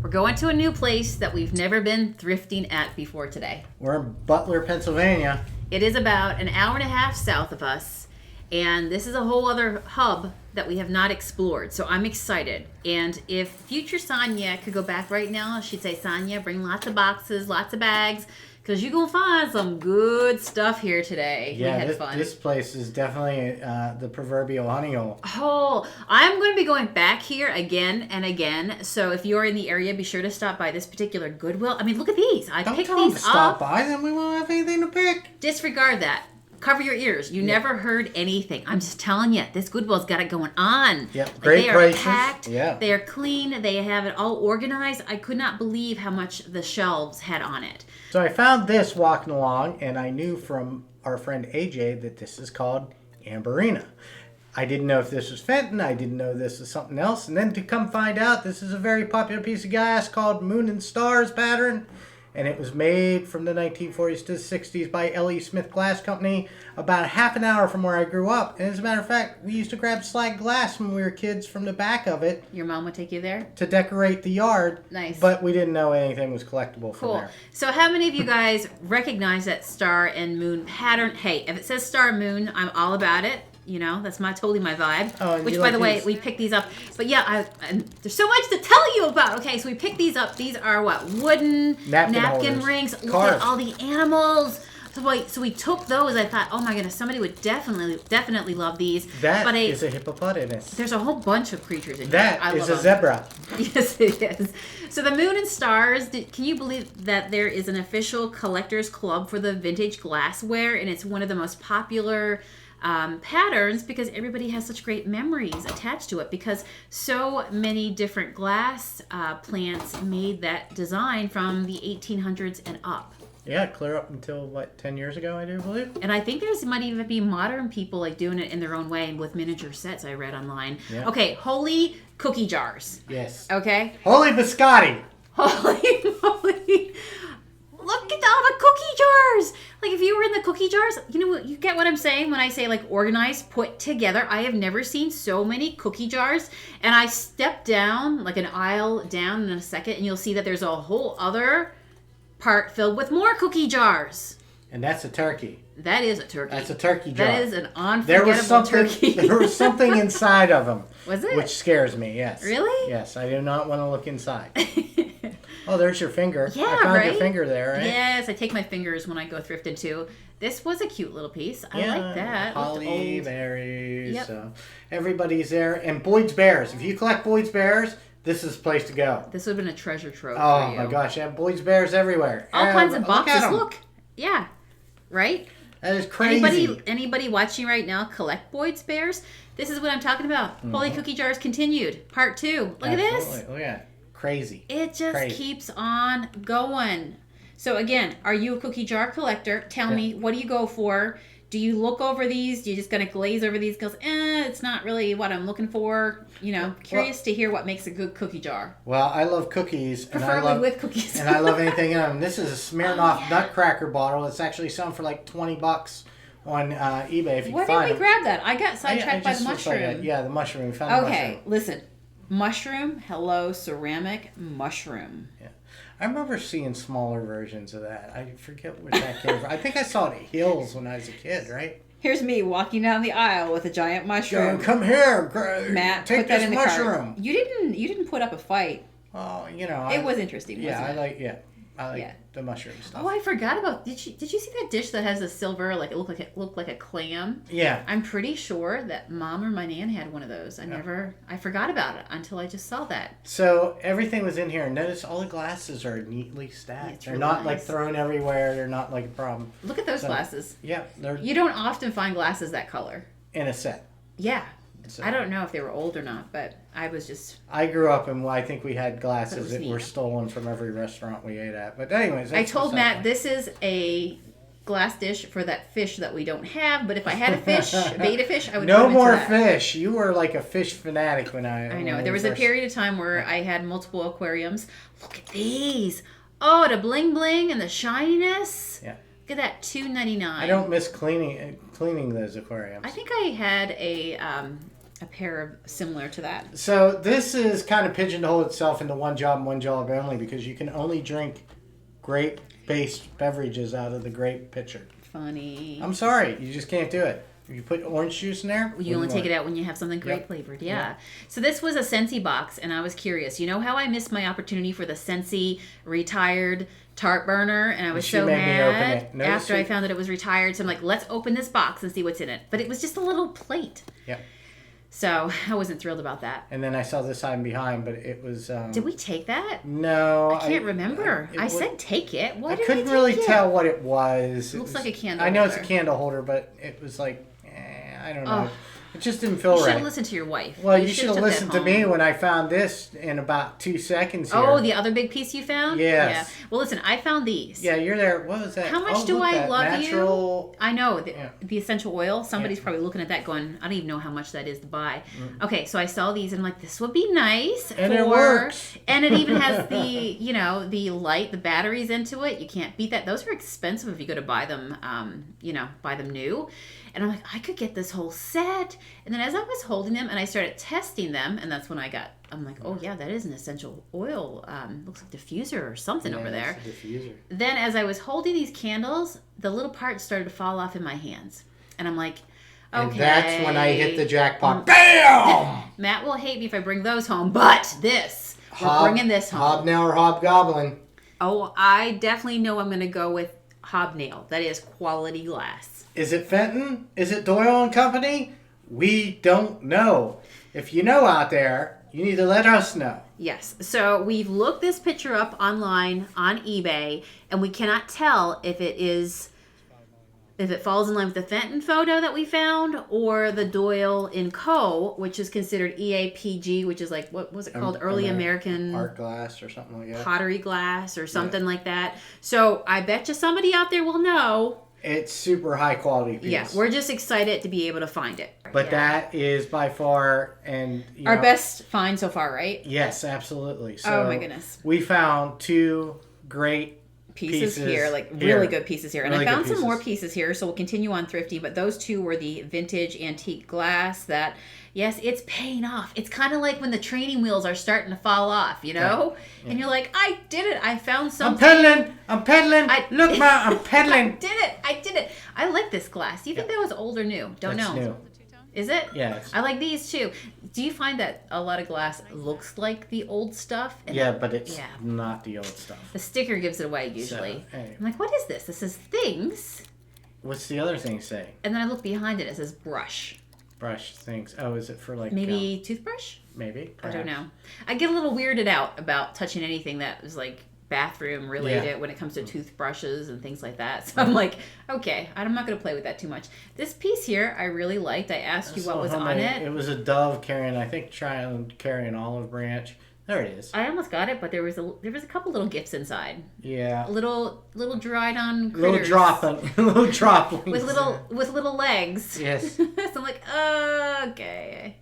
We're going to a new place that we've never been thrifting at before today. We're in Butler, Pennsylvania. It is about an hour and a half south of us, and this is a whole other hub that we have not explored, so I'm excited. And if future Sonia could go back right now, she'd say, Sonia, bring lots of boxes, lots of bags, because you're going to find some good stuff here today. Yeah, we had fun. This place is definitely the proverbial honey hole. Oh, I'm going to be going back here again and again. So if you're in the area, be sure to stop by this particular Goodwill. I mean, look at these. I picked these up. Stop by, then we won't have anything to pick. Disregard that. Cover your ears. You never heard anything. I'm just telling you, this Goodwill's got it going on. Yep, great prices. They are packed. Yeah. They are clean. They have it all organized. I could not believe how much the shelves had on it. So I found this walking along, and I knew from our friend AJ that this is called Amberina. I didn't know if this was Fenton. I didn't know this was something else. And then to come find out, this is a very popular piece of glass called Moon and Stars pattern. And it was made from the 1940s to the 60s by L.E. Smith Glass Company about half an hour from where I grew up. And as a matter of fact, we used to grab slag glass when we were kids from the back of it. Your mom would take you there? To decorate the yard. Nice. But we didn't know anything was collectible from there. So how many of you guys recognize that star and moon pattern? Hey, if it says star and moon, I'm all about it. You know, that's totally my vibe. Oh, which, by the way, we picked these up. But yeah, and there's so much to tell you about. Okay, so we picked these up. These are what? Wooden napkin rings. Look at all the animals. So we took those. I thought, oh my goodness, somebody would definitely love these. That is a hippopotamus. There's a whole bunch of creatures in here. That is a zebra. Yes, it is. So the Moon and Stars, can you believe that there is an official collectors club for the vintage glassware? And it's one of the most popular patterns because everybody has such great memories attached to it because so many different glass plants made that design from the 1800s and up. Yeah, clear up until, 10 years ago, I do believe. And I think might even be modern people like doing it in their own way with miniature sets I read online. Yeah. Okay, holy cookie jars. Yes. Okay? Holy biscotti. Holy. Look at all the cookie jars. Like if you were in the cookie jars, you get what I'm saying when I say like organized, put together. I have never seen so many cookie jars. And I step down like an aisle down in a second and you'll see that there's a whole other part filled with more cookie jars. And that's a turkey. That is a turkey. That's a turkey jar. That is an unforgettable turkey. There was something inside of them. Was it? Which scares me, yes. Really? Yes, I do not want to look inside. Oh, there's your finger. Yeah, I found your finger there, right? Yes, I take my fingers when I go thrifting too. This was a cute little piece. I like that. Holly berries. Yep. So everybody's there. And Boyd's Bears. If you collect Boyd's Bears, this is the place to go. This would have been a treasure trove for you. Oh my gosh, I have Boyd's Bears everywhere. All kinds of boxes. Look. Yeah. Right? That is crazy. Anybody watching right now collect Boyd's Bears? This is what I'm talking about. Mm-hmm. Holy Cookie Jars continued. Part 2. Look at this. Look at it. Crazy. It just keeps on going. So again, are you a cookie jar collector? Tell me, what do you go for? Do you look over these? Do you just gonna glaze over these? Because it's not really what I'm looking for. Curious to hear what makes a good cookie jar. Well, I love cookies. Preferably with cookies. And I love anything in them. This is a Smirnoff Nutcracker bottle. It's actually selling for like $20 on eBay if you can find it. Where did we grab that? I got sidetracked by the mushroom. The mushroom. We found the mushroom. Okay, listen. Mushroom, hello, ceramic mushroom. Yeah. I remember seeing smaller versions of that. I forget where that came from. I think I saw it at Hills when I was a kid, right? Here's me walking down the aisle with a giant mushroom. Come here, Matt. Take put that this in the mushroom. Cart. You didn't put up a fight. Well, it was interesting. Yeah, wasn't it? I like the mushroom stuff. Oh, I forgot about. Did you see that dish that has a silver, like it looked like a clam? Yeah. I'm pretty sure that Mom or my nan had one of those. I forgot about it until I just saw that. So everything was in here. Notice all the glasses are neatly stacked. They're not like thrown everywhere. They're not like a problem. Look at those glasses. Yeah, you don't often find glasses that color in a set. Yeah. So, I don't know if they were old or not, but I grew up and I think we had glasses that were stolen from every restaurant we ate at. But anyways, I told Matt this is a glass dish for that fish that we don't have. But if I had a fish, beta fish, I would. No more fish. You were like a fish fanatic when I know there was a period of time where I had multiple aquariums. Look at these. Oh, the bling bling and the shininess. Yeah. Look at that, $2.99. I don't miss cleaning those aquariums. I think I had a a pair of similar to that. So this is kind of pigeonholed itself into one job and one job only because you can only drink grape-based beverages out of the grape pitcher. Funny. I'm sorry, you just can't do it. If you put orange juice in there, you only take it out when you have something grape flavored. Yeah. So this was a Scentsy box, and I was curious. You know how I missed my opportunity for the Scentsy retired tart burner, and I was so mad after I found that it was retired. So I'm like, let's open this box and see what's in it. But it was just a little plate. Yep. So I wasn't thrilled about that. And then I saw this item behind, but it was... Did we take that? No. I can't remember. I said take it. Why did we take it? I couldn't really tell what it was. It looks like a candle holder. I know holder. It's a candle holder, but it was like, I don't know. It just didn't feel right. You should have listened to your wife. Well, you should have listened to me when I found this in about 2 seconds here. Oh, the other big piece you found? Yes. Yeah. Well, listen, I found these. Yeah, you're there. What was that? How much do I love natural... you? I know. The essential oil. Somebody's probably looking at that going, I don't even know how much that is to buy. Okay, so I saw these and I'm like, this would be nice. And it works. And it even has the, the light, the batteries into it. You can't beat that. Those are expensive if you go to buy them, buy them new. And I'm like, I could get this whole set. And then as I was holding them and I started testing them, and that's when I'm like, oh yeah, that is an essential oil. Looks like diffuser or something over there. It's a diffuser. Then as I was holding these candles, the little parts started to fall off in my hands. And I'm like, okay. And that's when I hit the jackpot. BAM! Matt will hate me if I bring those home, but we're bringing this home. Hobnail or hobgoblin? Oh, I definitely know I'm going to go with hobnail. That is quality glass. Is it Fenton? Is it Doyle and Company? We don't know. If you know out there, you need to let us know. Yes. So we've looked this picture up online on eBay, and we cannot tell if it falls in line with the Fenton photo that we found or the Doyle & Co., which is considered EAPG, which is like, what was it called? Early American art glass or something like that. Pottery glass or something like that. So I bet you somebody out there will know. It's super high quality piece. Yeah, we're just excited to be able to find it. But that is by far our best find so far, right? Yes, absolutely. So oh my goodness. We found 2 great pieces here, like really good pieces here. And I found some more pieces here, so we'll continue on thrifting. But those 2 were the vintage antique glass that, yes, it's paying off. It's kind of like when the training wheels are starting to fall off, you know? Yeah. And you're like, I did it. I found something. I'm pedaling. Look, Ma, I'm pedaling. I did it. I like this glass. Do you think that was old or new? Don't know. New. Is it? Yes. I like these too. Do you find that a lot of glass looks like the old stuff? And but it's not the old stuff. The sticker gives it away usually. So, I'm like, what is this? This says things. What's the other thing say? And then I look behind it. It says brush. Brush things. Oh, is it for like... Maybe toothbrush? Maybe. Perhaps. I don't know. I get a little weirded out about touching anything that was like bathroom related when it comes to toothbrushes and things like that. So I'm like, okay, I'm not going to play with that too much. This piece here I really liked. I asked you what was on it. It was a dove carrying an olive branch. There it is. I almost got it, but there was a couple little gifts inside. Yeah. Little dried on critters. Little droplings. with little legs. Yes. So I'm like, okay.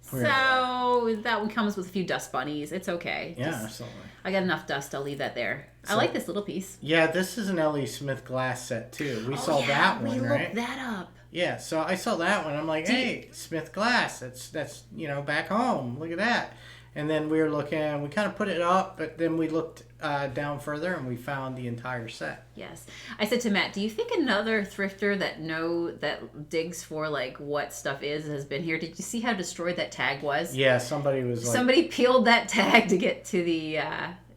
So that one comes with a few dust bunnies. It's okay. Yeah, absolutely. I got enough dust. I'll leave that there. I like this little piece. Yeah, this is an L.E. Smith glass set too. We saw that one, right? We looked that up. Yeah, so I saw that one. I'm like, hey, Smith glass. That's back home. Look at that. And then we were looking, we kind of put it up, but then we looked down further and we found the entire set. Yes. I said to Matt, do you think another thrifter that digs for like what stuff has been here? Did you see how destroyed that tag was? Yeah, somebody peeled that tag to get to the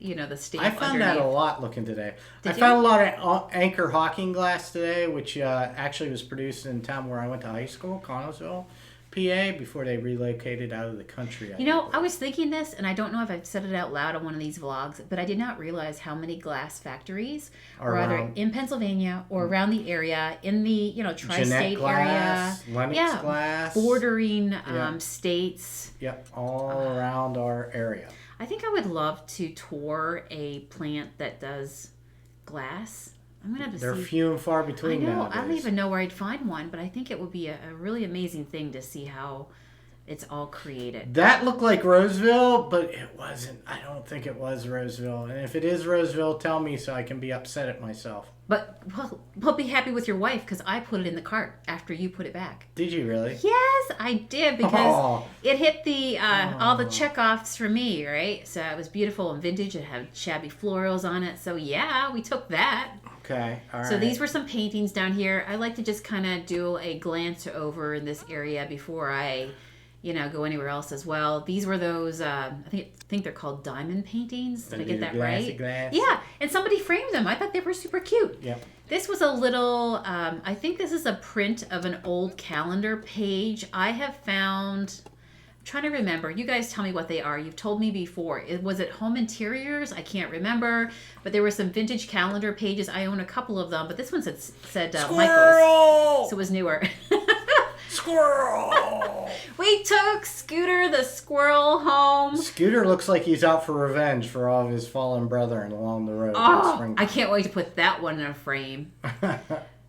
the stamp. I found underneath. that a lot looking today. I found a lot of Anchor Hawking glass today, which actually was produced in town where I went to high school, Connellsville, PA, before they relocated out of the country. I was thinking this, and I don't know if I've said it out loud on one of these vlogs, but I did not realize how many glass factories are either in Pennsylvania or around the area, in the tri-state area. Lennox glass. Bordering states. Yep, all around our area. I think I would love to tour a plant that does glass. I'm gonna have to They're few and far between nowadays. I don't even know where I'd find one, but I think it would be a really amazing thing to see how It's all created. That looked like Roseville, but it wasn't. I don't think it was Roseville. And if it is Roseville, tell me so I can be upset at myself. But, well, be happy with your wife because I put it in the cart after you put it back. Did you really? Yes, I did because it hit the all the checkoffs for me, right? So it was beautiful and vintage. It had shabby florals on it. So yeah, we took that. Okay, all right. So these were some paintings down here. I like to just kind of do a glance over in this area before I, go anywhere else as well. These were those, I think they're called diamond paintings. Did I get that right? Glass. Yeah, and somebody framed them. I thought they were super cute. Yep. This was a little, I think this is a print of an old calendar page. I have found, I'm trying to remember. You guys tell me what they are. You've told me before. Was it Home Interiors? I can't remember. But there were some vintage calendar pages. I own a couple of them. But this one said Michael's. So it was newer. Squirrel! We took Scooter the squirrel home. Scooter looks like he's out for revenge for all of his fallen brethren along the road. Oh, I can't wait to put that one in a frame.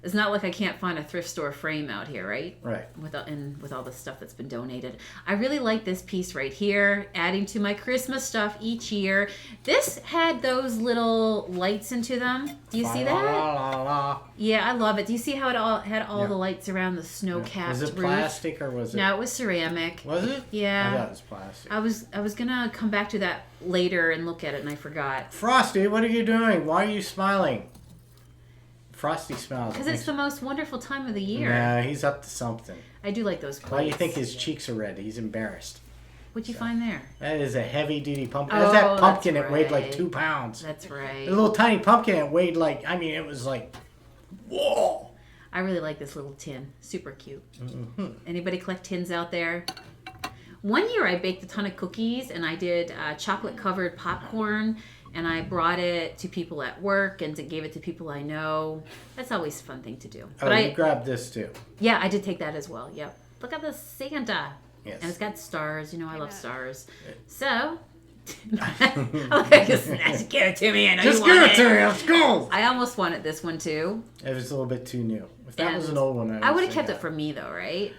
It's not like I can't find a thrift store frame out here, right? Right. With all the stuff that's been donated. I really like this piece right here, adding to my Christmas stuff each year. This had those little lights into them. Do you see that? La, la. Yeah, I love it. Do you see how it all had all the lights around the snow-capped roof? Was it roof? plastic or was it? No, it was ceramic. Was it? Yeah. I thought it was plastic. I was gonna come back to that later and look at it, and I forgot. Frosty, what are you doing? Why are you smiling? Frosty smiles. Because it's the most wonderful time of the year. Nah, he's up to something. I do like those plates. Why do you think his cheeks are red? He's embarrassed. What'd you find there? That is a heavy-duty pumpkin. That's that pumpkin that weighed like 2 pounds. That's right. A little tiny pumpkin that weighed like, it was like, whoa. I really like this little tin. Super cute. Mm-hmm. Anybody collect tins out there? One year I baked a ton of cookies and I did chocolate-covered popcorn. And I brought it to people at work and gave it to people I know. That's always a fun thing to do. Oh, you grabbed this too. Yeah, I did take that as well. Yep. Look at the Santa. Yes. And it's got stars. I love stars. So, okay, just give it to me. I know just you want give it to me. Let's go. I almost wanted this one too. It was a little bit too new. If that was an old one, I would have kept it for me though, right?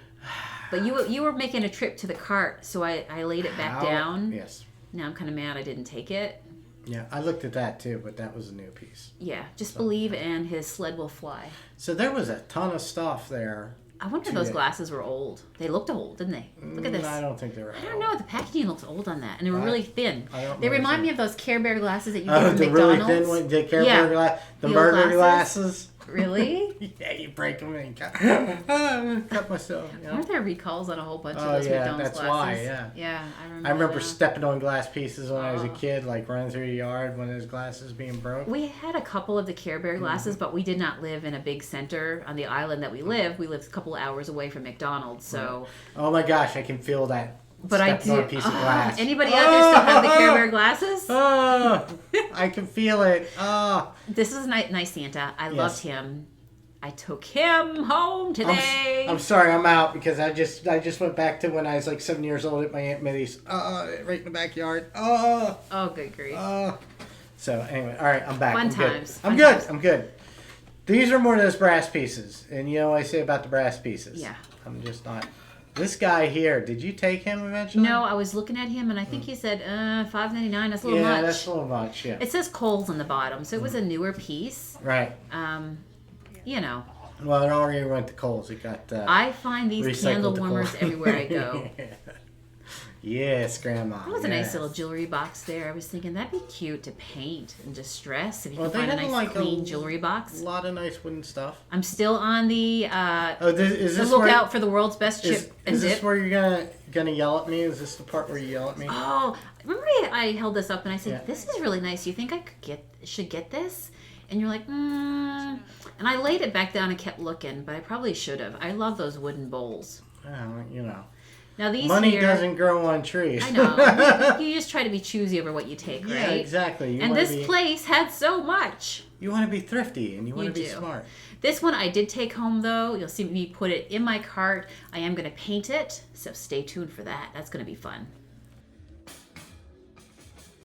But you were making a trip to the cart, so I laid it back down. Yes. Now I'm kind of mad I didn't take it. Yeah, I looked at that too, but that was a new piece. Yeah, just believe and his sled will fly. So there was a ton of stuff there. I wonder if those glasses were old. They looked old, didn't they? Look at this. I don't think they were. I don't know. The packaging looks old on that, and they were really thin. They remind me of those Care Bear glasses that you get from the McDonald's. really thin one, the Care Bear glasses, the murder glasses. Really? Yeah, you break them and cut myself. Aren't there recalls on a whole bunch of those McDonald's that's glasses? why. Yeah. Yeah, I remember stepping on glass pieces when I was a kid, like running through the yard when those glasses being broke. We had a couple of the Care Bear glasses, but we did not live in a big center on the island that we live. We lived a couple hours away from McDonald's, so. Oh my gosh, I can feel that. But I do. On a piece of glass. Anybody out there still have the Care Bear glasses? I can feel it. This is a nice Santa. I loved him. I took him home today. I'm sorry, I'm out because I just went back to when I was like 7 years old at my Aunt Millie's. Right in the backyard. Oh, good grief. So anyway, all right, I'm back. Fun times. I'm good. These are more of those brass pieces, and you know what I say about the brass pieces. Yeah. I'm just not. This guy here, did you take him eventually? No, I was looking at him, and I think he said $5.99. That's a little much. Yeah, that's a little much. Yeah. It says Kohl's on the bottom, so it was a newer piece. Right. Well, it already went to Kohl's. It got. I find these candle warmers everywhere I go. Yes, Grandma. That was a nice little jewelry box there. I was thinking that'd be cute to paint and distress if you could find a nice clean jewelry box. A lot of nice wooden stuff. I'm still on the lookout for the world's best chip and dip. Is this dip. where you're gonna yell at me? Is this the part where you yell at me? Oh, remember I held this up and I said, "This is really nice. You think I should get this?" And you're like, And I laid it back down and kept looking, but I probably should have. I love those wooden bowls. Now these money doesn't grow on trees. I know. You just try to be choosy over what you take, right? Yeah, exactly. And this place had so much. You want to be thrifty and you want to be smart. This one I did take home, though. You'll see me put it in my cart. I am going to paint it, so stay tuned for that. That's going to be fun.